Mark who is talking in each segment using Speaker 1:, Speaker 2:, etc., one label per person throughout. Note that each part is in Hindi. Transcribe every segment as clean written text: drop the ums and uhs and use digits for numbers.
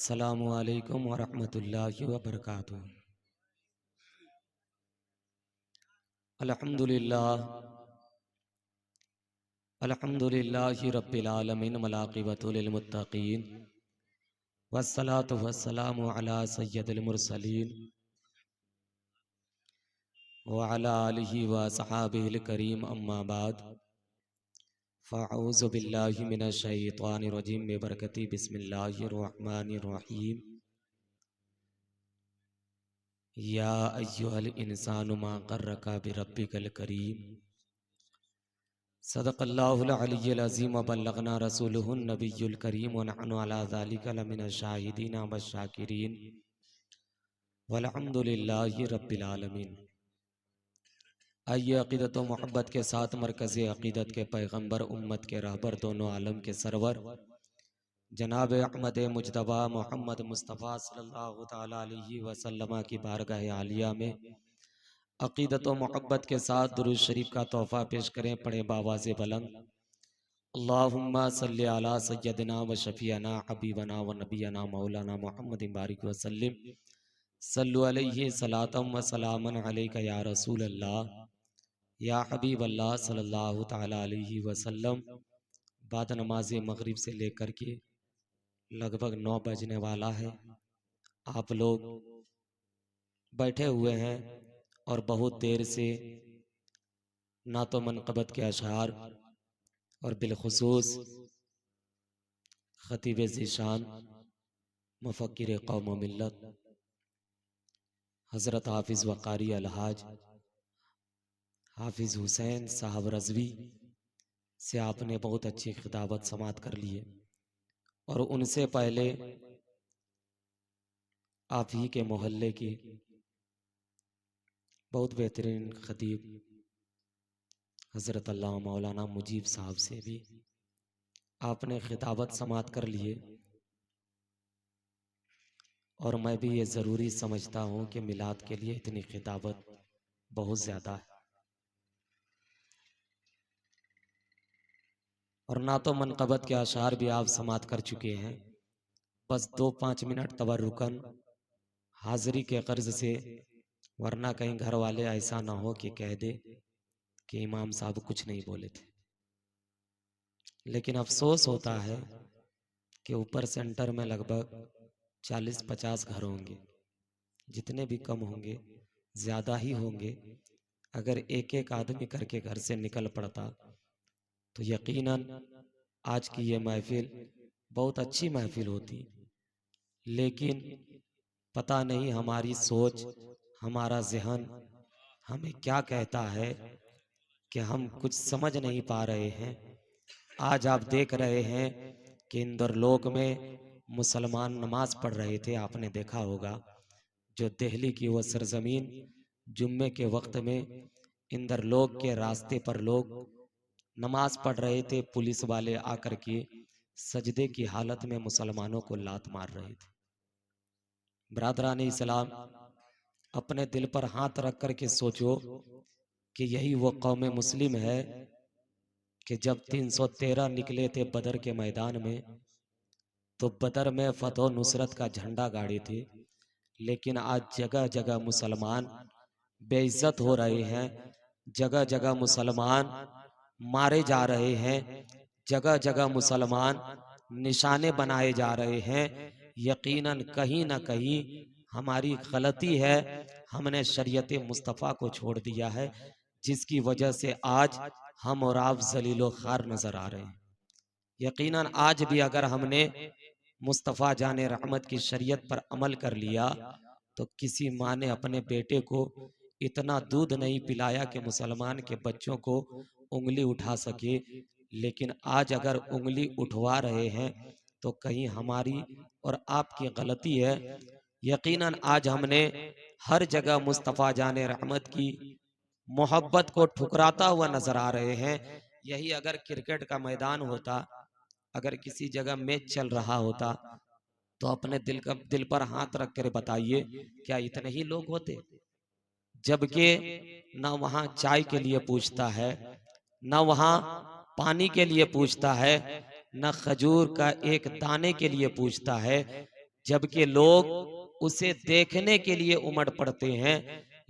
Speaker 1: अस्सलामु अलैकुम वरहमतुल्लाहि वबरकातुहू। अल्हम्दुलिल्लाह अल्हम्दुलिल्लाहि रब्बिल आलमीन वलाक़िबतु लिल मुत्तक़ीन वस्सलातु वस्सलामु अला सय्यदिल मुरसलीन व अला आलिहि व अस्हाबिहिल करीम अम्मा बाद फ़अऊज़ु बिल्लाहि मिनश शैतानिर रजीम बिबरकति बिस्मिल्लाहिर रहमानिर रहीम। या अय्युहल इंसानु मा गर्रका बिरब्बिकल करीम। सदक़ल्लाहुल अलिय्युल अज़ीम व बल्लगना रसूलुहुन नबिय्युल करीम व नहनु अला ज़ालिका लमिनश शाहिदीन व शाकिरीन वल्हम्दुलिल्लाहि रब्बिल आलमीन। आइए अक़ीदत व मोहब्बत के साथ मरकज़ अक़ीदत के पैगम्बर उम्मत के रहबर दोनों आलम के सरवर जनाब अहमद मुजतबा मोहम्मद मुस्तफ़ा सल्लल्लाहु ताला अलैहि वसल्लम की बारगाह आलिया में अक़ीदत व मोहब्बत के साथ दुरूद शरीफ का तोहफ़ा पेश करें। पढ़े बावाज़े बुलंद अल्लाहुम्मा सल्लि अला सय्यदिना व शफ़ीअना हबीबना व नबियना मौलाना मुहम्मदिन बारिक वसल्लिम सल्लु अलैहि सलातम व सलामन अलैका या रसूल अल्लाह या हबीब अल्लाह सल्लल्लाहु ताला अलैहि वसल्लम। बाद नमाज मगरिब से लेकर के लगभग 9 बजने वाला है। आप लोग बैठे हुए हैं और बहुत देर से ना तो मनक़बत के अशआर और बिलखुसूस खतीब ज़ीशान मुफ़क्किर कौम व मिल्लत हज़रत हाफिज़ वक़ारी अलहाज हाफिज़ हुसैन साहब रज़वी से आपने बहुत अच्छी खिताबत समात कर ली है। और उनसे पहले आप ही के मोहल्ले की बहुत बेहतरीन खतीब हज़रत अल्लामा मौलाना मुजीब साहब से भी आपने खिताबत समात कर लिए। और मैं भी ये ज़रूरी समझता हूँ कि मिलाद के लिए इतनी खिताबत बहुत ज़्यादा है। और ना तो मनक़बत के अशार भी आप समात कर चुके हैं। बस 2-5 मिनट तबर्रुकन हाज़िरी के कर्ज से, वरना कहीं घर वाले ऐसा ना हो कि कह दे कि इमाम साहब कुछ नहीं बोले थे। लेकिन अफसोस होता है कि ऊपर सेंटर में लगभग 40-50 घर होंगे, जितने भी कम होंगे ज़्यादा ही होंगे। अगर एक एक आदमी करके घर से निकल पड़ता तो यकीनन आज की ये महफिल बहुत अच्छी महफिल होती। लेकिन पता नहीं हमारी सोच, हमारा ज़हन हमें क्या कहता है कि हम कुछ समझ नहीं पा रहे हैं। आज आप देख रहे हैं कि इंदरलोक में मुसलमान नमाज पढ़ रहे थे। आपने देखा होगा जो दिल्ली की वो सरजमीन, जुम्मे के वक्त में इंदरलोक के रास्ते पर लोग नमाज पढ़ रहे थे। पुलिस वाले आकर के सजदे की हालत में मुसलमानों को लात मार रहे थे। ब्रादरान इस्लाम, अपने दिल पर हाथ रख कर के सोचो कि यही वो कौम मुस्लिम है कि जब 313 निकले थे बदर के मैदान में, तो बदर में फतह नुसरत का झंडा गाड़े थे। लेकिन आज जगह जगह मुसलमान बेइज्जत हो रहे हैं, जगह जगह मुसलमान मारे जा रहे हैं, जगह जगह मुसलमान निशाने बनाए जा रहे हैं। यकीनन कहीं ना कहीं हमारी गलती है, हमने शरीयत मुस्तफ़ा को छोड़ दिया है, जिसकी वजह से आज हम और आप जलीलो खार नजर आ रहे हैं। यकीनन आज भी अगर हमने मुस्तफ़ा जाने रहमत की शरीयत पर अमल कर लिया तो किसी माँ ने अपने बेटे को इतना दूध नहीं पिलाया कि मुसलमान के बच्चों को उंगली उठा सके। लेकिन आज अगर उंगली उठवा रहे हैं तो कहीं हमारी और आपकी गलती है। यकीनन आज हमने हर जगह मुस्तफ़ा जाने रहमत की मोहब्बत को ठुकराता हुआ नजर आ रहे हैं। यही अगर क्रिकेट का मैदान होता, अगर किसी जगह मैच चल रहा होता, तो अपने दिल पर हाथ रख कर बताइए क्या इतने ही लोग होते? जबकि ना वहां चाय के लिए पूछता है, ना वहां पानी के लिए पूछता है, ना खजूर का एक दाने के लिए पूछता है। जबकि लोग उसे देखने के लिए उमड़ पड़ते हैं।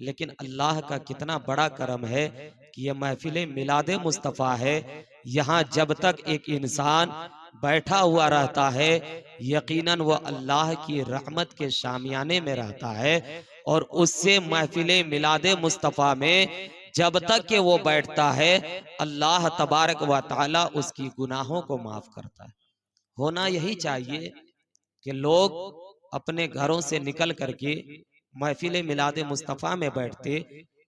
Speaker 1: लेकिन अल्लाह का कितना बड़ा करम है कि यह महफिल मिलादे मुस्तफ़ा है। यहाँ जब तक एक इंसान बैठा हुआ रहता है, यकीनन वो अल्लाह की रहमत के शामियाने में रहता है। और उससे महफिल मिलादे मुस्तफ़ा में जब तक कि वो बैठता है, अल्लाह तबारक व तआला उसकी गुनाहों को माफ करता है। होना यही चाहिए कि लोग अपने घरों से निकल करके महफिल मिलादे मुस्तफ़ा में बैठते।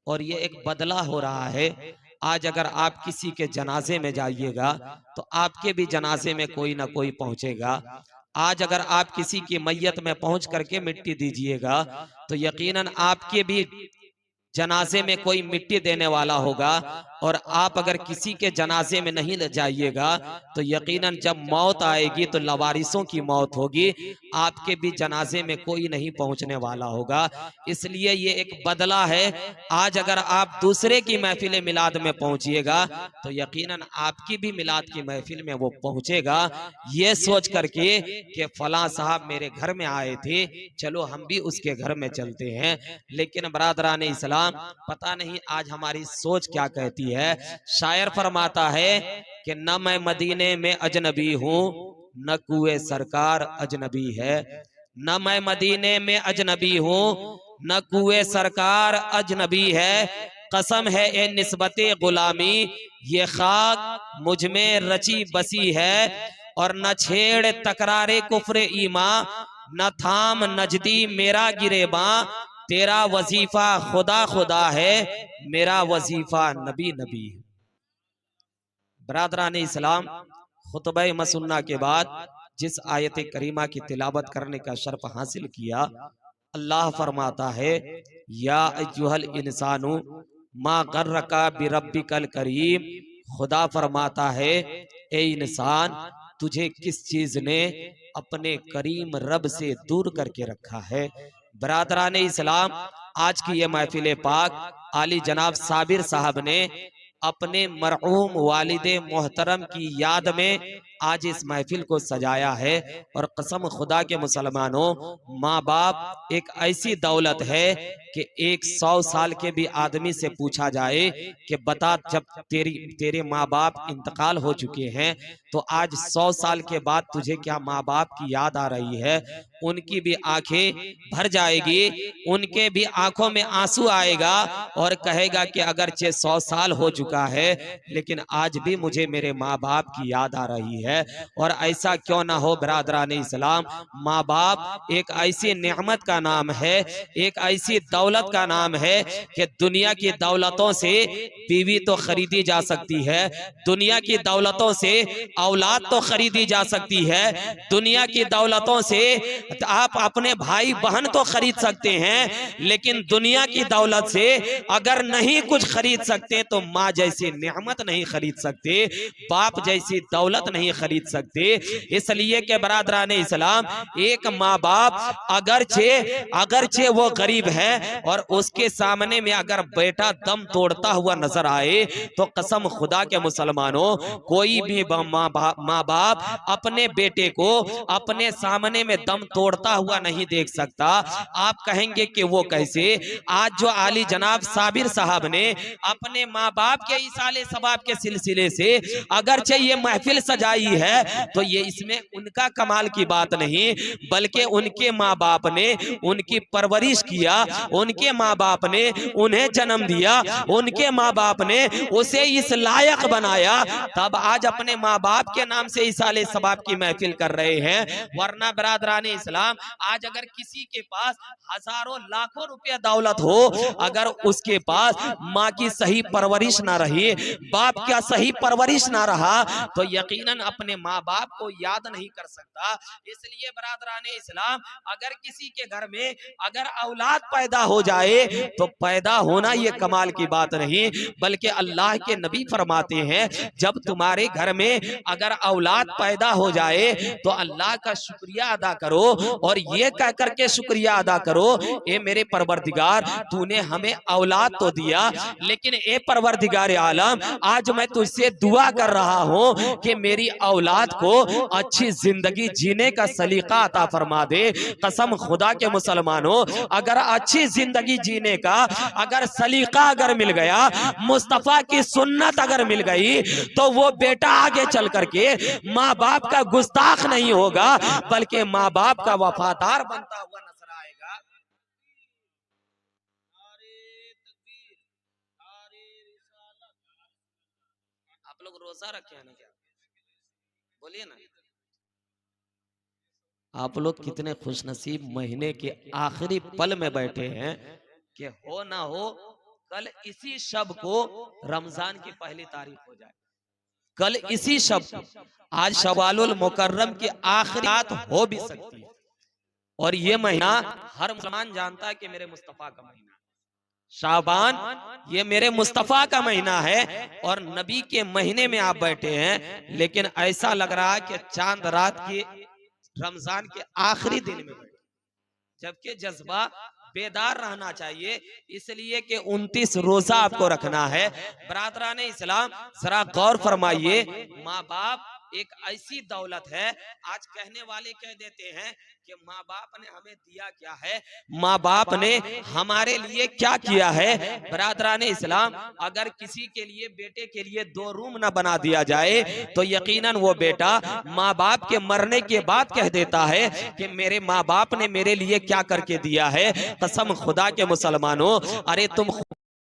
Speaker 1: और ये एक बदला हो रहा है। आज अगर आप किसी के जनाजे में जाइएगा तो आपके भी जनाजे में कोई ना कोई पहुंचेगा। आज अगर आप किसी की मैयत में पहुंच करके मिट्टी दीजिएगा तो यकीनन आपके भी जनाजे में कोई मिट्टी देने वाला होगा। और आप अगर किसी के जनाजे में नहीं ले जाइएगा तो यकीनन जब मौत आएगी तो लवारिसों की मौत होगी, आपके भी जनाजे में कोई नहीं पहुंचने वाला होगा। इसलिए ये एक बदला है। आज अगर आप दूसरे की महफिल मिलाद में पहुंचिएगा तो यकीनन आपकी भी मिलाद की महफिल में वो पहुंचेगा, ये सोच करके कि फलां साहब मेरे घर में आए थे, चलो हम भी उसके घर में चलते हैं। लेकिन बरादरान इस्लाम, पता नहीं आज हमारी सोच क्या कहती है। शायर फरमाता है कि न मैं मदीने में अजनबी हूँ, न कुए सरकार अजनबी है। न मैं मदीने में अजनबी हूँ, न कुए सरकार अजनबी है। कसम है ए निस्बते गुलामी, ये खाक मुझ में रची बसी है। और न छेड़ तकरारे कुफ्र ईमा, न थाम नजदी मेरा गिरेबा। तेरा वजीफा खुदा खुदा है, मेरा वजीफा नबी नबी है। बरादरान इस्लाम, खुतबा मसन्ना के बाद जिस आयत करीमा की तिलावत करने का शर्फ हासिल किया, अल्लाह फरमाता है या अय्युहल इंसानु मा गर्रका बिरब्बिकल करीम। खुदा फरमाता है ए इंसान, तुझे किस चीज ने अपने करीम रब से दूर करके रखा है। बरादरान इस्लाम, आज की ये महफिल पाक आली जनाब साबिर साहब ने अपने मरहूम वालिदे मोहतरम की याद में आज इस महफिल को सजाया है। और कसम खुदा के मुसलमानों, माँ बाप एक ऐसी दौलत है कि 100 साल के भी आदमी से पूछा जाए कि बता, जब तेरे माँ बाप इंतकाल हो चुके हैं तो आज 100 साल के बाद तुझे क्या माँ बाप की याद आ रही है? उनकी भी आंखें भर जाएगी, उनके भी आंखों में आंसू आएगा और कहेगा कि अगरचे 100 साल हो चुका है लेकिन आज भी मुझे मेरे माँ बाप की याद आ रही है। और ऐसा क्यों ना हो बरादरान इस्लाम, माँ बाप एक ऐसी नेमत का नाम है, एक ऐसी दौलत का नाम है कि दुनिया की दौलतों से बीवी तो खरीदी जा सकती है, दुनिया की दौलतों से औलाद तो खरीदी जा सकती है, दुनिया की दौलतों से आप अपने भाई बहन तो खरीद सकते हैं, लेकिन दुनिया की दौलत से अगर नहीं कुछ खरीद सकते तो माँ जैसी नेमत नहीं खरीद सकते, बाप जैसी दौलत नहीं खरीद सकते। इसलिए के बरादरान इस्लाम, एक माँ बाप अगरचे वो गरीब है और उसके सामने में अगर बेटा दम तोड़ता हुआ नजर आए तो कसम खुदा के मुसलमानों, कोई भी माँ बाप अपने बेटे को अपने सामने में दम तोड़ता हुआ नहीं देख सकता। आप कहेंगे कि वो कैसे? आज जो आली जनाब साबिर साहब ने अपने माँ बाप के इसाले सवाब के सिलसिले से अगरचे ये महफिल सजाई है तो ये इसमें उनका कमाल की बात नहीं, बल्कि उनके माँ बाप ने उनकी परवरिश किया, उनके माँ बाप ने उन्हें जन्म दिया, उनके माँ बाप ने उसे इस लायक बनाया, तब आज अपने माँ बाप के नाम से इसाले सवाब की महफिल कर रहे हैं। वरना बरादरान इस्लाम, आज अगर किसी के पास हजारों लाखों रुपया दौलत हो, अगर उसके पास माँ की सही परवरिश ना रही, बाप का सही परवरिश ना रहा तो यकीनन अपने माँ बाप को याद नहीं कर सकता। इसलिए बरादरान इस्लाम, अगर किसी के घर में अगर औलाद पैदा हो जाए तो पैदा होना ये कमाल की बात नहीं, बल्कि अल्लाह के नबी फरमाते हैं जब तुम्हारे घर में अगर औलाद पैदा हो जाए तो अल्लाह का शुक्रिया अदा करो और ये कह करके शुक्रिया अदा करो, ए मेरे परवरदिगार तूने हमें औलाद तो दिया, लेकिन ए परवरदिगार आलम आज मैं तुझसे दुआ कर रहा हूं कि मेरी औलाद को अच्छी जिंदगी जीने का सलीका अता फरमा दे। कसम खुदा के मुसलमानों, अगर अच्छी जिंदगी जीने का अगर सलीका अगर मिल गया, मुस्तफा की सुन्नत अगर मिल गई, तो वो बेटा आगे चल करके माँ बाप का गुस्ताख नहीं होगा, बल्कि माँ बाप का वफादार बनता हुआ नजर आएगा। आप लोग रोजा रखे हैं ना? क्या बोलिए ना। आप लोग कितने खुशनसीब महीने के आखिरी पल में बैठे हैं कि हो ना हो कल इसी शब को रमजान की पहली तारीख हो जाए, कल इसी शब, आज शवालुल मुकर्रम की आखिरी रात हो भी सकती है। और ये महीना हर मुसलमान जानता है कि मेरे मुस्तफा का महीना, शाबान ये मेरे मुस्तफा का महीना है, और नबी के महीने में आप बैठे हैं। लेकिन ऐसा लग रहा है कि चांद रात के रमजान के आखिरी दिन में बैठे, जबकि जज्बा बेदार रहना चाहिए, इसलिए कि 29 रोजा आपको रखना है। बरादरान इस्लाम जरा गौर फरमाइए, माँ बाप एक ऐसी दौलत है। आज कहने वाले कह देते हैं कि माँ बाप ने हमें दिया क्या है, माँ बाप ने हमारे लिए क्या किया है। बरादरान इस्लाम, अगर किसी के लिए बेटे के लिए 2 रूम ना बना दिया जाए, तो यकीनन वो बेटा माँ बाप के मरने के बाद कह देता है कि मेरे माँ बाप ने मेरे लिए क्या करके दिया है। कसम खुदा के मुसलमानों, अरे तुम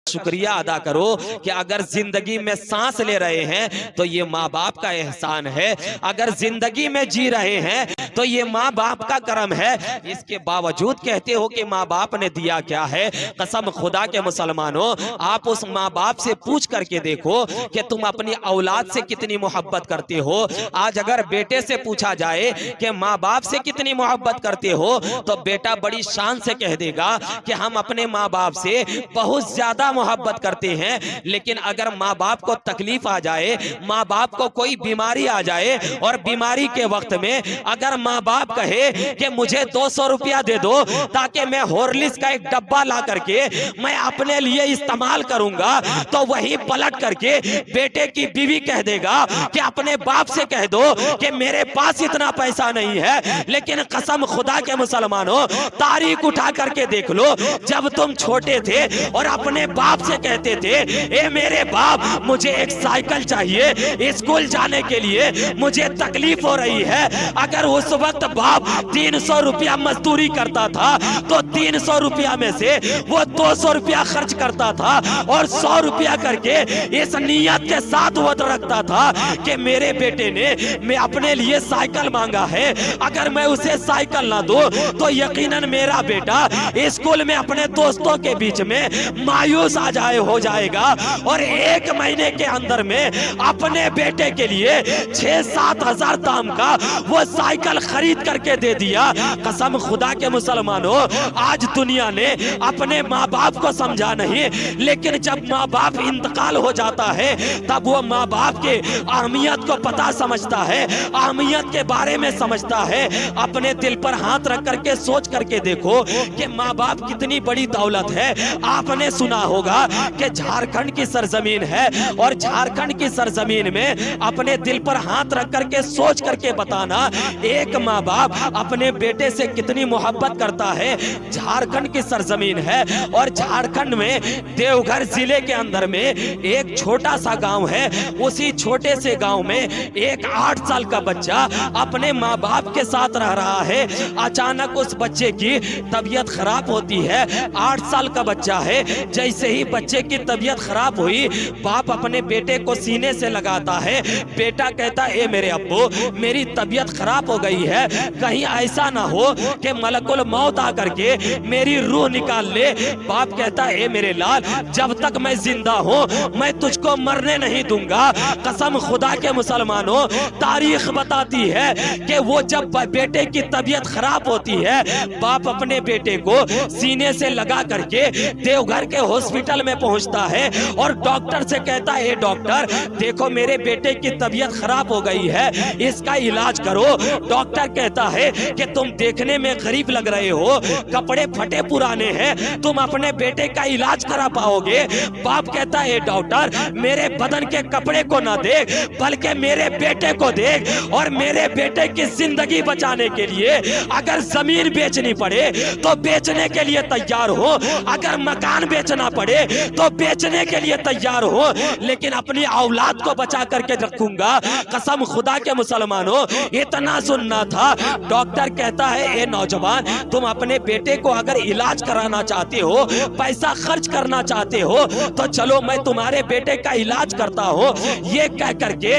Speaker 1: शुक्रिया अदा करो कि अगर जिंदगी में सांस ले रहे हैं तो ये माँ बाप का एहसान है, अगर जिंदगी में जी रहे हैं तो ये माँ बाप का करम है। इसके बावजूद कहते हो कि माँ बाप ने दिया क्या है। कसम खुदा के मुसलमानों, आप उस माँ बाप से पूछ करके देखो कि तुम अपनी औलाद से कितनी मोहब्बत करते हो। आज अगर बेटे से पूछा जाए कि माँ बाप से कितनी मोहब्बत करते हो, तो बेटा बड़ी शान से कह देगा कि हम अपने माँ बाप से बहुत ज्यादा मोहब्बत करते हैं। लेकिन अगर माँ बाप को तकलीफ आ जाए, माँ बाप को कोई बीमारी आ जाए, और बीमारी के वक्त में अगर माँ बाप कहे कि मुझे 200 रुपया दे दो ताकि मैं हॉर्लिक्स का एक डब्बा ला करके मैं अपने लिए इस्तेमाल करूंगा, तो वही पलट करके बेटे की बीवी कह देगा कि अपने बाप से कह दो कि मेरे पास इतना पैसा नहीं है। लेकिन कसम खुदा के मुसलमानों, तारीख उठा करके देख लो, जब तुम छोटे थे और अपने बाप से कहते थे ए मेरे बाप मुझे एक साइकिल चाहिए, स्कूल जाने के लिए मुझे तकलीफ हो रही है, अगर उस वक्त बाप 300 रुपया मजदूरी करता था तो 300 रुपया में से वो 200 रुपया खर्च करता था और 100 रुपया करके इस नियत के साथ वो रखता था कि मेरे बेटे ने मैं अपने लिए साइकिल मांगा है, अगर मैं उसे साइकिल ना दूं तो यकीनन मेरा बेटा स्कूल में अपने दोस्तों के बीच में मायूस हो जाएगा। और 1 महीने के अंदर में अपने बेटे के लिए 6-7 हजार दाम का वो साइकिल खरीद करके दे दिया। कसम खुदा के मुसलमानों, आज दुनिया ने अपने माँ बाप को समझा नहीं, लेकिन जब माँ बाप इंतकाल हो जाता है तब वो माँ बाप के अहमियत को पता समझता है, अहमियत के बारे में समझता है। अपने दिल पर हाथ रख करके सोच करके देखो कि माँ बाप कितनी बड़ी दौलत है। आपने सुना होगा कि झारखंड की सरजमीन है, और झारखंड की सरजमीन में अपने दिल पर हाथ रख करके सोच करके बताना, एक माँ बाप अपने बेटे से कितनी मोहब्बत करता है। झारखंड की सरजमीन है, और झारखंड में देवघर जिले के अंदर में एक छोटा सा गांव है। उसी छोटे से गांव में एक 8 साल का बच्चा अपने माँ बाप के साथ रह रहा है। अचानक उस बच्चे की तबीयत खराब होती है। 8 साल का बच्चा है। जैसे ही बच्चे की तबीयत खराब हुई, बाप अपने बेटे को सीने से लगाता है। बेटा कहता है ए मेरे अब्बू मेरी तबीयत खराब हो गई है, कहीं ऐसा ना हो कि मलकुल मौत आकर के मेरी रूह निकाल ले। बाप कहता है ए मेरे लाल, जब तक मैं जिंदा हूँ मैं तुझको मरने नहीं दूंगा। कसम खुदा के मुसलमानों, तारीख बताती है कि वो जब बेटे की तबीयत खराब होती है, बाप अपने बेटे को सीने से लगा करके देवघर के हॉस्पिटल हॉस्पिटल में पहुंचता है और डॉक्टर से कहता है, डॉक्टर देखो मेरे बेटे की तबीयत खराब हो गई है, इसका इलाज करो। डॉक्टर कहता है कि तुम देखने में गरीब लग रहे हो, कपड़े फटे पुराने हैं, तुम अपने बेटे का इलाज करा पाओगे? बाप कहता है, डॉक्टर मेरे बदन के कपड़े को ना देख, बल्कि मेरे बेटे को देख, और मेरे बेटे की जिंदगी बचाने के लिए अगर जमीन बेचनी पड़े तो बेचने के लिए तैयार हो, अगर मकान बेचना पड़े तो बेचने के लिए तैयार हो, लेकिन अपनी औलाद को बचा करके रखूंगा। कसम खुदा के मुसलमानों, इतना सुनना था। डॉक्टर कहता है, ए नौजवान तुम अपने बेटे को अगर इलाज कराना चाहते हो, पैसा खर्च करना चाहते हो, तो चलो मैं तुम्हारे बेटे का इलाज करता हूँ। ये कह करके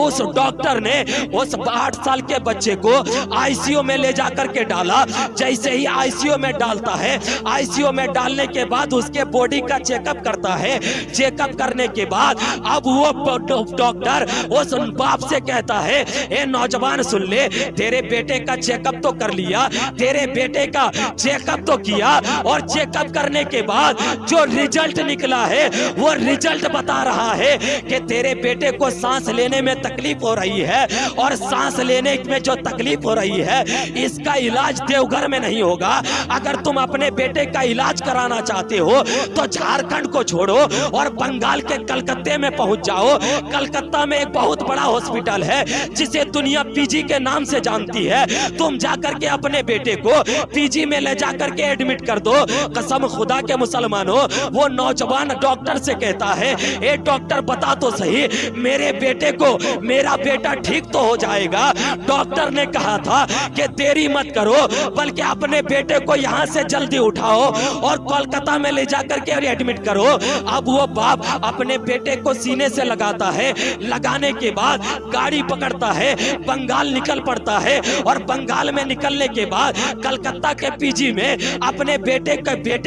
Speaker 1: उस डॉक्टर ने उस 8 साल के बच्चे को आईसीयू में ले जाकर के डाला। जैसे ही आईसीयू में डालता है, आईसीयू में डालने के बाद उसके बॉडी का चेकअप करता है। चेकअप करने के बाद अब वो डॉक्टर उस बाप से कहता है, ए नौजवान सुन ले, तेरे बेटे का चेकअप तो कर लिया, तेरे बेटे का चेकअप तो किया, और चेकअप करने के बाद जो रिजल्ट निकला है वो रिजल्ट बता रहा है कि तेरे बेटे को सांस लेने में तकलीफ हो रही है, और सांस लेने में जो तकलीफ हो रही है इसका इलाज देवघर में नहीं होगा। अगर तुम अपने बेटे का इलाज कराना चाहते हो तो झारखंड को छोड़ो और बंगाल के कलकत्ते में पहुंच जाओ। कलकत्ता में एक बहुत बड़ा हॉस्पिटल है जिसे दुनिया पीजी के नाम से जानती है। तुम जाकर के अपने बेटे को पीजी में ले जाकर के एडमिट कर दो। कसम खुदा के मुसलमानों, वो नौजवान डॉक्टर से कहता है, ए डॉक्टर बता तो सही, मेरे बेटे को, मेरा बेटा ठीक तो हो जाएगा। डॉक्टर ने कहा था कि देरी मत करो, बल्कि अपने बेटे को यहाँ से जल्दी उठाओ और कोलकाता में ले जाकर के एडमिट करो। अब वो बाप अपने बेटे को सीने से लगाता है, लगाने के बाद गाड़ी पकड़ता है, बंगाल निकल पड़ता है, और बंगाल में निकलने के बाद कलकत्ता के पीजी में अपने बेटे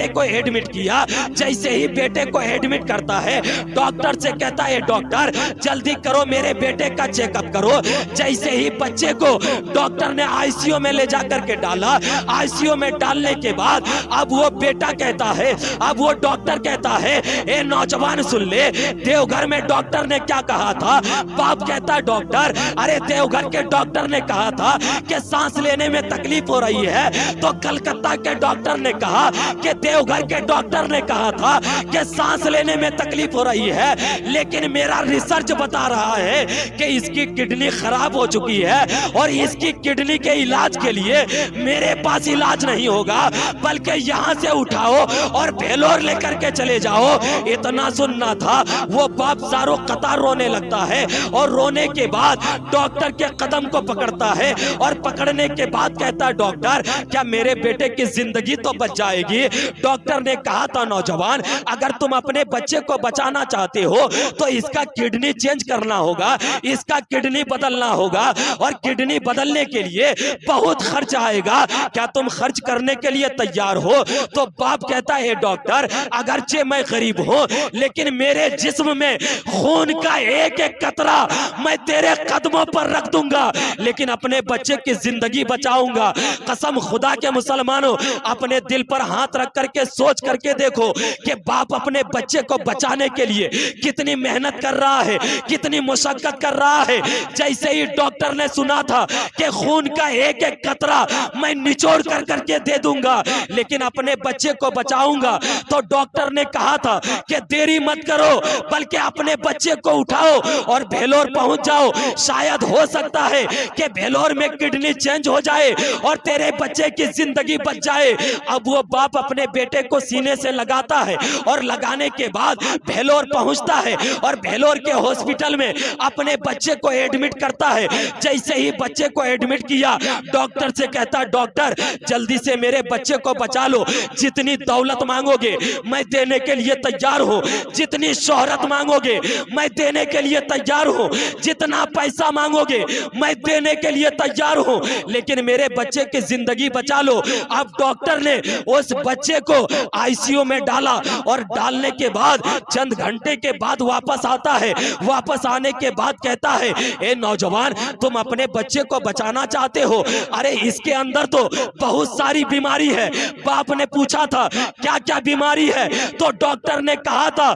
Speaker 1: को एडमिट किया। जैसे ही बेटे को एडमिट करता है, डॉक्टर से कहता है, डॉक्टर जल्दी करो मेरे बेटे का चेकअप करो। जैसे ही बच्चे को डॉक्टर ने आईसीयू में ले जाकर के डाला, आईसीयू में डालने के बाद अब वो बेटा कहता है, अब वो डॉक्टर कहता है, ए नौजवान सुन ले, देवघर में डॉक्टर ने क्या कहा था? बाप कहता है, डॉक्टर अरे देवघर के डॉक्टर ने कहा था कि सांस लेने में तकलीफ हो रही है, तो कलकत्ता के डॉक्टर ने कहा कि देवघर के डॉक्टर ने कहा था कि सांस लेने में तकलीफ हो रही है, लेकिन मेरा रिसर्च बता रहा है कि इसकी किडनी खराब हो चुकी है, और इसकी किडनी के इलाज के लिए मेरे पास इलाज नहीं होगा, बल्कि यहाँ से उठाओ और भेलोर लेकर के चले जाओ। इतना सुनना था। वो बाप सारों कतार रोने लगता है, और रोने के बाद डॉक्टर के कदम को पकड़ता है, और पकड़ने के बाद कहता है, डॉक्टर क्या मेरे बेटे की जिंदगी तो बच जाएगी? डॉक्टर ने कहा था, नौजवान अगर तुम अपने बच्चे को बचाना चाहते हो तो इसका किडनी चेंज करना होगा, इसका किडनी बदलना होगा, और किडनी बदलने के लिए बहुत खर्च आएगा। क्या तुम खर्च करने के लिए तैयार हो? तो बाप कहता है, डॉक्टर अगरचे मैं गरीब हूं, लेकिन मेरे जिस्म में खून का एक एक कतरा मैं तेरे कदमों पर रख दूंगा, लेकिन अपने बच्चे की जिंदगी बचाऊंगा। कसम खुदा के मुसलमानों, अपने दिल पर हाथ रख करके सोच करके देखो कि बाप अपने बच्चे को बचाने के लिए कितनी मेहनत कर रहा है, कितनी मुशक्कत कर रहा है। जैसे ही डॉक्टर ने सुना था कि खून का एक एक कतरा मैं निचोड़ कर करके दे दूंगा, लेकिन अपने बच्चे को बचाऊंगा, तो डॉक्टर ने कहा था कि देरी मत करो, बल्कि अपने बच्चे को उठाओ और भेलोर पहुंच जाओ। शायद हो सकता है कि भेलोर में किडनी चेंज हो जाए और तेरे बच्चे की जिंदगी बच जाए। अब वो बाप अपने बेटे को सीने से लगाता है, और लगाने के बाद भेलोर पहुंचता है, और भेलोर के हॉस्पिटल में अपने बच्चे को एडमिट करता है। जैसे ही बच्चे को एडमिट किया, डॉक्टर से कहता, डॉक्टर जल्दी से मेरे बच्चे को बचा लो, जितनी दौलत मांगोगे मैं देने के लिए तैयार हूं, जितनी शोहरत मांगोगे मैं देने के लिए तैयार हूं, जितना पैसा मांगोगे मैं देने के लिए तैयार हूं, लेकिन मेरे बच्चे की जिंदगी बचा लो। अब डॉक्टर ने उस बच्चे को आईसीयू में डाला, और डालने के बाद चंद घंटे के बाद वापस आता है। वापस आने के बाद कहता है, ए नौजवान तुम अपने बच्चे को बचाना चाहते हो? अरे इसके अंदर तो बहुत सारी बीमारी है। बाप ने पूछा था क्या क्या बीमारी है? तो डॉक्टर ने कहा था,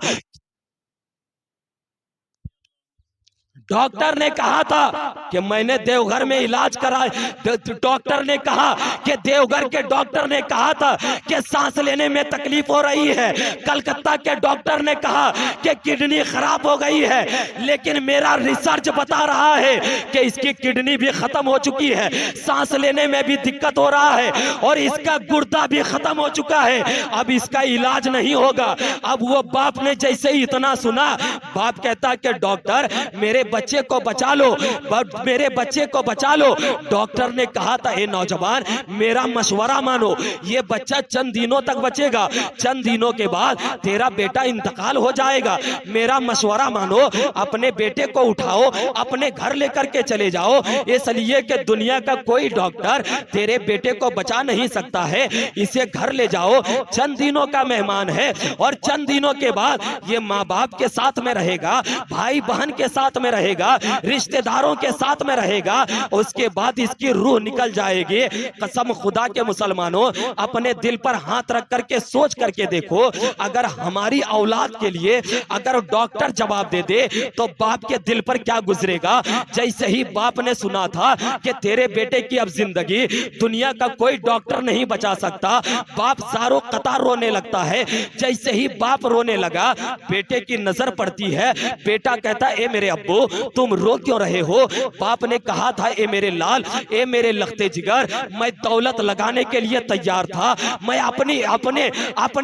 Speaker 1: डॉक्टर ने कहा था कि मैंने देवघर में इलाज कराया। डॉक्टर ने कहा कि देवघर के डॉक्टर ने कहा था कि सांस लेने में तकलीफ हो रही है। कलकत्ता के डॉक्टर ने कहा कि किडनी खराब हो गई है। लेकिन मेरा रिसर्च बता रहा है कि इसकी किडनी भी खत्म हो चुकी है, सांस लेने में भी दिक्कत हो रहा है और इसका गुर्दा भी खत्म हो चुका है, अब इसका इलाज नहीं होगा। अब वो बाप ने जैसे ही इतना सुना, बाप कहता कि डॉक्टर मेरे बच्चे को बचा लो, मेरे बच्चे को बचा लो। डॉक्टर ने कहा था, ए नौजवान मेरा मशवरा मानो, ये बच्चा चंद दिनों तक बचेगा, चंद दिनों के बाद तेरा बेटा इंतकाल हो जाएगा। मेरा मशवरा मानो, अपने बेटे को उठाओ, अपने घर लेकर के चले जाओ, इसलिए कि दुनिया का कोई डॉक्टर तेरे बेटे को बचा नहीं सकता है। इसे घर ले जाओ, चंद दिनों का मेहमान है और चंद दिनों के बाद ये माँ बाप के साथ में रहेगा, भाई बहन के साथ में रहेगा, रिश्तेदारों के साथ में रहेगा, उसके बाद इसकी रूह निकल जाएगी। कसम खुदा के मुसलमानों, अपने दिल पर हाथ रख करके सोच करके देखो, अगर हमारी औलाद के लिए अगर डॉक्टर जवाब दे दे तो बाप के दिल पर क्या गुजरेगा। जैसे ही बाप ने सुना था कि तेरे बेटे की अब जिंदगी दुनिया का कोई डॉक्टर नहीं बचा सकता, बाप सारों कतार रोने लगता है। जैसे ही बाप रोने लगा, बेटे की नजर पड़ती है, बेटा कहता ए मेरे अब्बू तुम रो क्यों रहे हो। बाप ने कहा था, ए मेरे लाल, ए मेरे लखते जिगर, मैं दौलत लगाने के लिए तैयार था, मैं अपने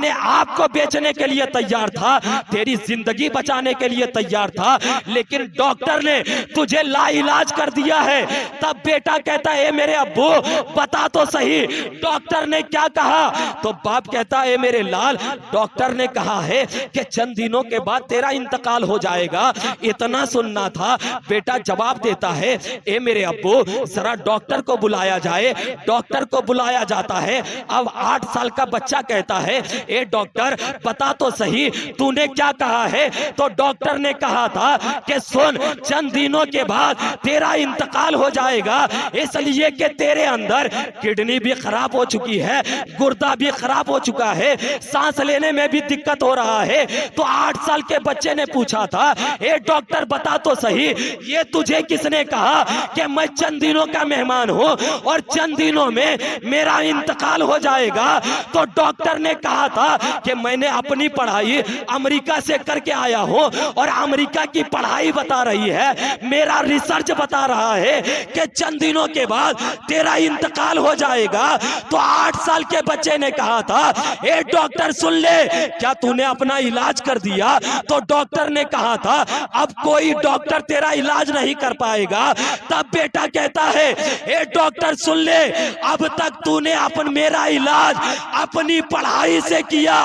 Speaker 1: आप को बेचने के लिए तैयार था, तेरी जिंदगी बचाने के लिए तैयार था, लेकिन डॉक्टर ने तुझे लाइलाज कर दिया है। तब बेटा कहता है, ए मेरे अब्बू बता तो सही डॉक्टर ने क्या कहा। तो बाप कहता है, ए मेरे लाल, डॉक्टर ने कहा है कि चंद दिनों के बाद तेरा इंतकाल हो जाएगा, इतना सुनना था। बेटा जवाब देता है, ए मेरे अब्बू जरा डॉक्टर को बुलाया जाए। डॉक्टर को बुलाया जाता है। अब 8 साल का बच्चा कहता है, ए डॉक्टर बता तो सही तूने क्या कहा है। तो डॉक्टर ने कहा था कि सुन, चंद दिनों के बाद तेरा इंतकाल हो जाएगा, इसलिए कि तेरे अंदर किडनी भी खराब हो चुकी है, गुर्दा भी खराब हो चुका है, सांस लेने में भी दिक्कत हो रहा है। तो 8 साल के बच्चे ने पूछा था, ए डॉक्टर बता तो सही ये तुझे किसने कहा कि मैं चंद दिनों का मेहमान हूं और चंद दिनों में मेरा इंतकाल हो जाएगा। तो डॉक्टर ने कहा था कि मैंने अपनी पढ़ाई अमेरिका से करके आया हूं और अमेरिका की पढ़ाई बता रही है, मेरा रिसर्च बता रहा है कि चंद दिनों के बाद तेरा इंतकाल हो जाएगा। तो 8 साल के बच्चे ने कहा था, ए डॉक्टर सुन ले, क्या तूने अपना इलाज कर दिया। तो डॉक्टर ने कहा था, अब कोई डॉक्टर तेरा इलाज नहीं कर पाएगा। तब बेटा कहता है, ए डॉक्टर सुन ले, अब तक तूने मेरा इलाज अपनी पढ़ाई से किया,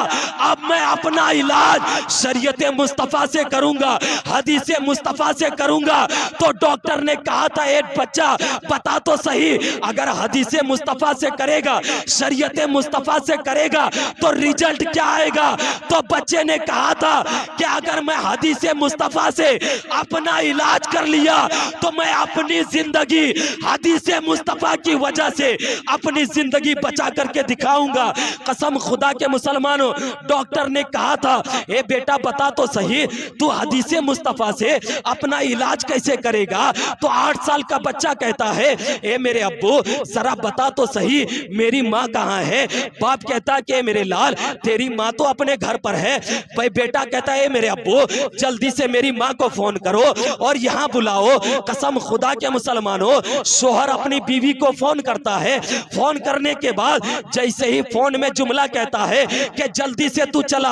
Speaker 1: अब मैं अपना इलाज शरीयत मुस्तफा से करूंगा, हदीस मुस्तफा से करूंगा। तो डॉक्टर ने कहा था, ए बच्चा बता तो सही, अगर हदीस मुस्तफा से करेगा, शरीयत मुस्तफा से करेगा तो रिजल्ट क्या आएगा। तो बच्चे ने कहा था कि अगर मैं हदीस मुस्तफा से अपना इलाज कर लिया तो मैं अपनी जिंदगी हदीस मुस्तफा की वजह से अपनी जिंदगी बचा करके दिखाऊंगा। कसम खुदा के मुसलमानों, डॉक्टर ने कहा था, ए बेटा बता तो सही तू हदीस मुस्तफा से अपना इलाज कैसे करेगा। तो 8 साल का बच्चा कहता है, ए मेरे अब्बू जरा बता तो सही मेरी माँ कहाँ है। बाप कहता कि मेरे लाल तेरी माँ तो अपने घर पर है। भाई बेटा कहता है, मेरे अब्बू जल्दी से मेरी माँ को फोन करो और यहाँ बुलाओ। कसम खुदा के मुसलमानों, शोहर अपनी बीवी को फोन करता है। फोन करने के बाद जैसे ही फोन में जुमला कहता है कि जल्दी से तू चला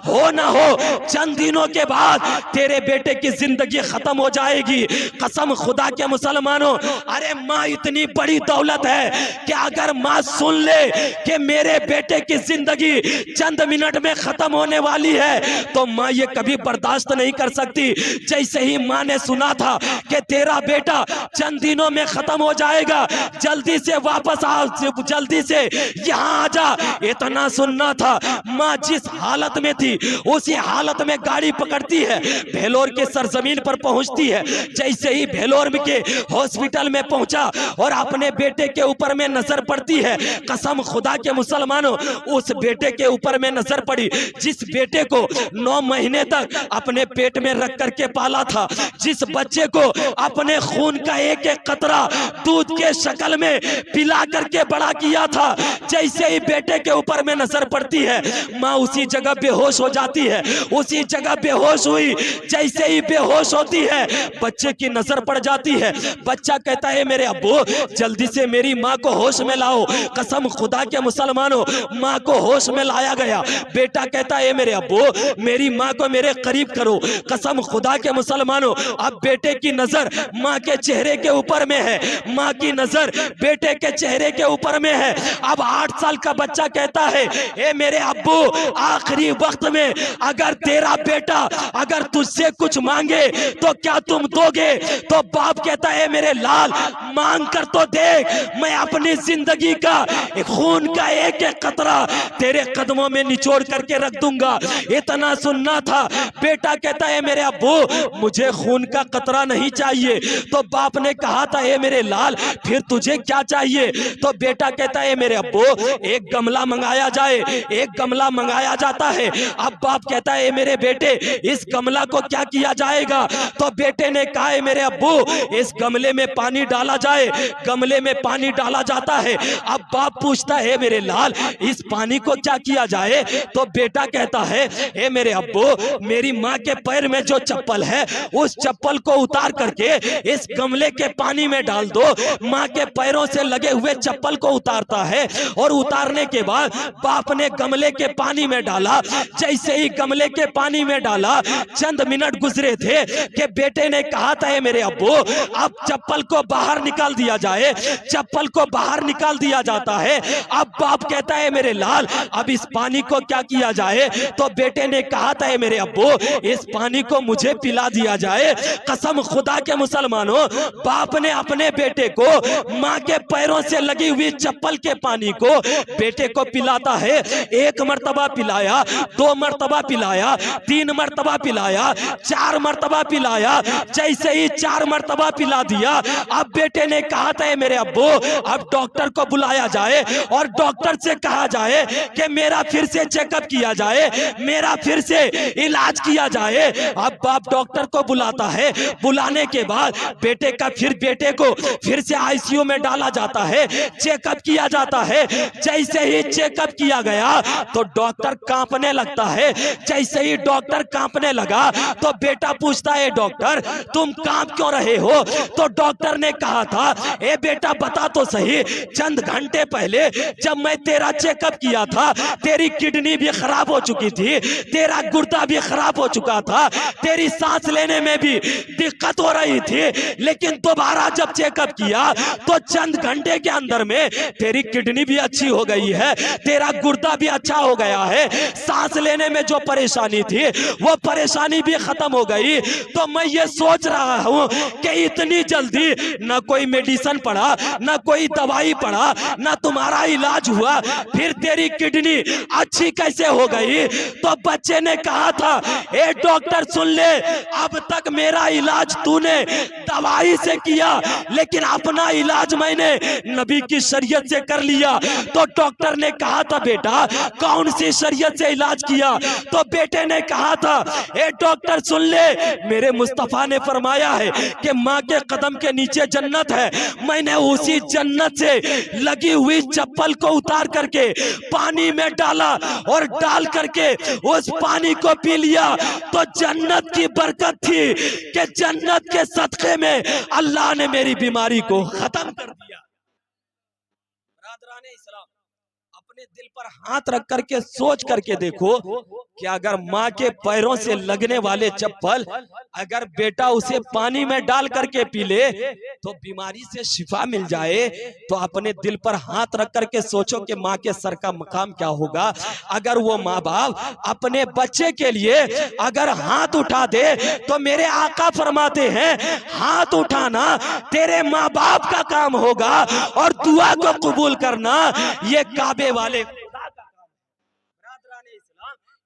Speaker 1: हो ना हो चंद दिनों के बाद तेरे बेटे की जिंदगी खत्म हो जाएगी। कसम खुदा के मुसलमानों, अरे माँ इतनी बड़ी दौलत है कि अगर माँ सुन ले कि मेरे बेटे की जिंदगी चंद मिनट में खत्म होने वाली है तो माँ ये कभी बर्दाश्त नहीं कर सकती। जैसे ही माँ ने सुना था कि तेरा बेटा चंद दिनों में खत्म हो जाएगा, जल्दी से वापस आ, जल्दी से यहाँ आ जा, इतना सुनना था। माँ जिस हालत में थी उसी हालत में गाड़ी पकड़ती है, भेलोर के सरजमीन पर पहुंचती है। जैसे ही भेलोर के हॉस्पिटल में पहुंचा और अपने बेटे के ऊपर में नजर पड़ती है, कसम खुदा के मुसलमानों, उस बेटे के ऊपर में नजर पड़ी जिस बेटे को 9 महीने तक अपने पेट में रख करके पाला था, जिस बच्चे को अपने खून का एक एक कतरा दूध के शक्ल में पिला करके बड़ा किया था। जैसे ही बेटे के ऊपर में नजर पड़ती है, माँ उसी जगह बेहोश हो जाती है। उसी जगह बेहोश हुई, जैसे ही बेहोश होती है बच्चे की नजर पड़ जाती है। बच्चा कहता है मेरे अब्बू जल्दी से मेरी माँ को होश में लाओ। कसम खुदा के मुसलमानों, माँ को होश में लाया गया। बेटा कहता है मेरे अब्बू मेरी माँ को मेरे करीब करो। कसम खुदा के मुसलमानों, अब बेटे की नजर माँ के चेहरे के ऊपर में है, माँ की नजर बेटे के चेहरे के ऊपर में है। अब 8 साल का बच्चा कहता है ए मेरे अब्बू आखिरी वक्त में अगर तेरा बेटा अगर तुझसे कुछ मांगे तो क्या तुम दोगे? तो बाप कहता है मेरे लाल मांग कर तो देख, मैं अपनी जिंदगी का खून का एक एक कतरा तेरे कदमों में निचोड़ करके रख दूंगा। इतना सुनना था। बेटा कहता है मेरे अब्बू मुझे खून का कतरा नहीं चाहिए। तो बाप ने कहा था ए मेरे लाल फिर तुझे क्या चाहिए? तो बेटा कहता है मेरे अब्बू एक गमला मंगाया जाए। एक गमला मंगाया जाता है। अब बाप कहता है मेरे बेटे इस गमला को क्या किया जाएगा? तो बेटे ने कहा है मेरे अब्बू इस गमले में पानी डाला जाए। गमले में पानी डाला जाता है। अब बाप पूछता है मेरे लाल इस पानी को क्या किया जाए? तो बेटा कहता है ए मेरे अब्बू मेरी माँ के पैर में जो चप्पल है उस चप्पल को उतार करके इस गमले के पानी में डाल दो। माँ के पैरों से लगे हुए चप्पल को उतारता है और उतारने के बाद बाप ने गमले के पानी में डाला। जैसे ही गमले के पानी में डाला चंद मिनट गुजरे थे कि बेटे ने कहा था मेरे अब्बू अब चप्पल को बाहर निकाल दिया जाए। चप्पल को बाहर निकाल दिया जाता है। अब बाप कहता है मेरे लाल अब इस पानी को क्या किया जाए? तो बेटे ने कहा था मेरे अब्बू इस पानी को मुझे पिला दिया जाए। कसम खुदा के मुसलमानों, बाप ने अपने बेटे को माँ के पैरों से लगी हुई चप्पल के पानी को बेटे को पिलाता है। 1 मर्तबा पिलाया, 2 मर्तबा पिलाया, 3 मर्तबा पिलाया, 4 मर्तबा पिलाया। जैसे ही 4 मर्तबा पिला दिया अब बेटे ने कहा था मेरे अब्बू अब डॉक्टर को बुलाया जाए और डॉक्टर से कहा जाए कि मेरा फिर से चेकअप किया जाए, मेरा फिर से इलाज किया जाए। अब बाप डॉक्टर को बुलाता है। बुलाने के बाद बेटे को फिर से आईसीयू में डाला जाता है, चेकअप किया जाता है। जैसे ही चेकअप किया गया तो डॉक्टर कांपने लगता है। जैसे ही डॉक्टर कांपने लगा तो बेटा पूछता है डॉक्टर तुम कांप क्यों रहे हो? तो डॉक्टर ने कहा था ए बेटा बता तो सही, चंद घंटे पहले जब मैं तेरा चेकअप किया था तेरी किडनी भी खराब हो चुकी थी, तेरा गुर्दा भी खराब हो चुका था, तेरी सांस लेने में भी दिक्कत हो रही थी, लेकिन दोबारा जब चेकअप किया तो चंद घंटे के अंदर में तेरी किडनी भी अच्छी हो गई है, तेरा गुर्दा भी अच्छा हो गया है, सांस लेने में जो परेशानी थी वो परेशानी भी खत्म हो गई। तो मैं ये सोच रहा हूं कि इतनी जल्दी ना कोई मेडिसिन पड़ा, ना कोई दवाई पड़ा, ना तुम्हारा इलाज हुआ, फिर तेरी किडनी अच्छी कैसे हो गई? तो बच्चे ने कहा था ए डॉक्टर सुन ले, अब तक मेरा इलाज तूने दवाई से किया लेकिन अपना इलाज मैंने नबी की शरीयत से कर लिया। तो डॉक्टर ने कहा था बेटा कौन सी शरीयत से इलाज किया? तो बेटे ने कहा था ए डॉक्टर सुन ले, मेरे मुस्तफा ने फरमाया है कि माँ के कदम के नीचे जन्नत है, मैंने उसी जन्नत से लगी हुई चप्पल को उतार करके पानी में डाला और डाल करके उस पानी को पी लिया। तो जन्नत की बरकत थी कि जन्नत के सदक़े में अल्लाह ने मेरी बीमारी को खत्म कर दिया। बरादराने इस्लाम, अपने दिल पर हाथ रख करके सोच करके देखो कि अगर माँ के पैरों से लगने वाले चप्पल अगर बेटा उसे पानी में डाल करके पी ले तो बीमारी से शिफा मिल जाए, तो अपने दिल पर हाथ रख करके सोचो कि माँ के सर का मकाम क्या होगा। अगर वो माँ बाप अपने बच्चे के लिए अगर हाथ उठा दे तो मेरे आका फरमाते हैं हाथ उठाना तेरे माँ बाप का काम होगा और दुआ को कबूल करना ये काबे वाले।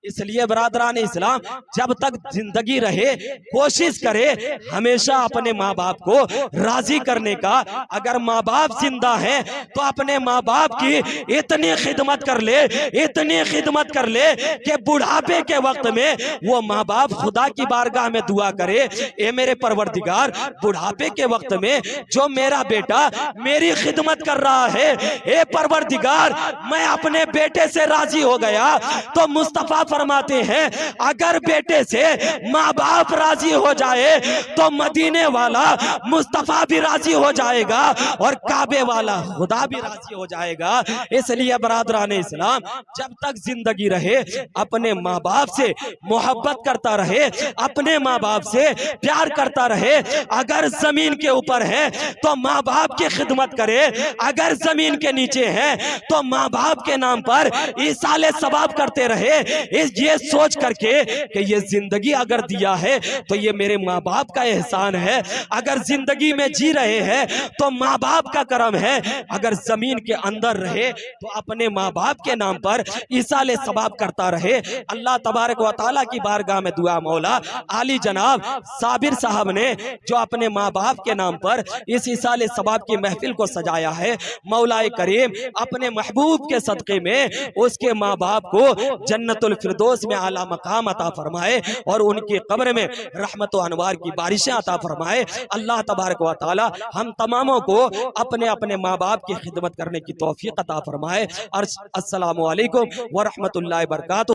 Speaker 1: इसलिए बरादरान इस्लाम जब तक जिंदगी रहे कोशिश करे हमेशा अपने माँ बाप को राजी करने का। अगर माँ बाप जिंदा है तो अपने माँ बाप की इतनी खिदमत कर ले, इतनी खिदमत कर ले कि बुढ़ापे के वक्त में वो माँ बाप खुदा की बारगाह में दुआ करे, ए मेरे परवरदिगार बुढ़ापे के वक्त में जो मेरा बेटा मेरी खिदमत कर रहा है, ए परवरदिगार मैं अपने बेटे से राजी हो गया। तो मुस्तफा फरमाते हैं अगर बेटे से माँ बाप राजी हो जाए तो मदीने वाला मुस्तफा भी राजी हो जाएगा और काबे वाला खुदा भी राजी हो जाएगा। इसलिए बरादरान इस्लाम जब तक जिंदगी रहे अपने माँ बाप से मोहब्बत करता रहे, अपने माँ बाप से प्यार करता रहे। अगर जमीन के ऊपर है तो माँ बाप की खिदमत करे, अगर जमीन के नीचे है तो माँ बाप के नाम पर ईसाले सवाब करते रहे, ये सोच करके कि ये जिंदगी अगर दिया है तो ये मेरे माँ बाप का एहसान है। अगर जिंदगी में जी रहे हैं तो माँ बाप का करम है, अगर जमीन के अंदर रहे तो अपने माँ बाप के नाम पर ईसाले सवाब करता रहे। अल्लाह तबारक व तआला की बारगाह में दुआ मौला आली जनाब साबिर साहब ने जो अपने माँ बाप के नाम पर इस ईसाले सवाब की महफिल को सजाया है, मौलाए करीम अपने महबूब के सदक़े में उसके माँ बाप को जन्नतुल फिरदौस में आला मकाम अता फरमाए और उनकी कब्र में रहमत व अनवार की बारिशें अता फरमाए। अल्लाह तबारक व तआला हम तमामों को अपने अपने माँ बाप की खिदमत करने की तौफीक अता फरमाए। और अस्सलामु अलैकुम व रहमतुल्लाहि व बरकातुहू।